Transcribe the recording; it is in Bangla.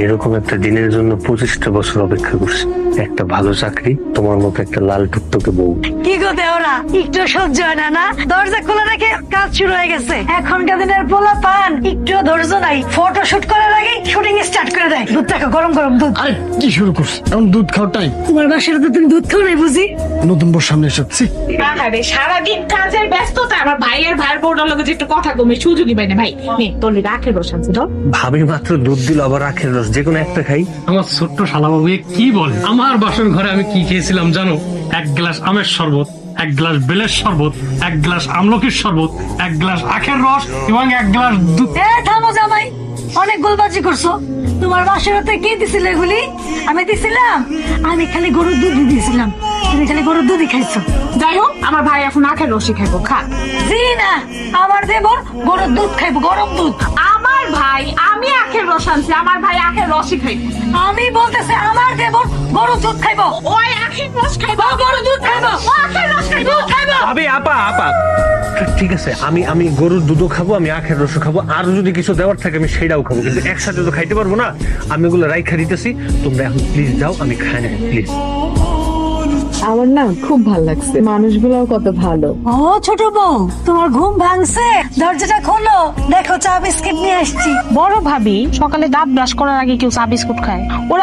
এরকম একটা দিনের জন্য 25টা বছর অপেক্ষা করছি। একটা ভালো চাকরি, তোমার মতো একটা লাল টুকটুকে বউ। কি গো দেওরা, একটু সহ্য হয় না? দরজা খোলা রেখে কাজ শুরু হয়ে গেছে। এখনকার দিনের পোলা পান একটু ধৈর্য নাই, ফটো শুট করার আগে শুটিং স্টার্ট করে দেয়। দুধ দেখো, গরম গরম দুধ। আরে কি শুরু করছিস? এখন দুধ খাও টাইম। তোমার বাসায় তো তুমি দুধ খাও নাই বুঝি? নতুন বর সামনে এসেছি। আরে সারাদিন কাজের ব্যস্ততা, আমার ভাইয়ের বউটার লগে যে একটু কথা কমে সুযোগই পাই না। ভাই নে তোর লিগে আখের রস আনছি ধর। ভাবি মাত্র দুধ দিল, আবার আখের রস, যে কোনো একটা খাই। আমার ছোট্ট শালাবাবু কি বলে? আমার বাসর ঘরে আমি কি খেয়েছিলাম জানো? 1 গ্লাস আমের শরবত, 1 গ্লাস বেলের শরবত, 1 গ্লাস আমলকির শরবত, 1 গ্লাস আখের রস এবং 1 গ্লাস দুধ। থামো জামাই, অনেক গোলবাজি করছো। তোমার বাসাতে কে দিছিল এগুলি? আমি দিছিলাম? আমি খালি গরুর দুধ দিয়েছিলাম, তুমি খালি গরুর দুধই খাইছো। যাই হোক, আমার ভাই এখন আখের রসই খাইবো, খা। জি না, আমার দেবর গরুর দুধ খাইবো, গরম দুধ। আমার ভাই, আমি আখের রস আনছি, আমার ভাই আখের রসই খাইবো। আমি বলতেছি আমার দেবর গরুর দুধ খাইবো। ওই আখের রস খাইবো, গরু দুধ খাইবো, ও আখের রস খাইবো, খাইবো। ভাবি আপা আপা ঠিক আছে, আমি গরুর দুধও খাবো, আমি আখের রসও খাবো, আর যদি কিছু দেওয়ার থাকে আমি সেটাও খাবো, কিন্তু একসাথে তো খাইতে পারবো না। আমি ওগুলো রাইখা দিতেছি, তোমরা এখন প্লিজ যাও, আমি খাই নেব প্লিজ। আমার না খুব ভালো লাগছে, মানুষগুলোও কত ভালো। ও ছোট বউ, তোমার ঘুম ভাঙছে? দরজাটা খোলো, দেখো চা বিস্কিট নিয়ে আসছি। বড় ভাবি সকালে দাঁত ব্রাশ করার আগে কেউ চা বিস্কুট খায়? ওরা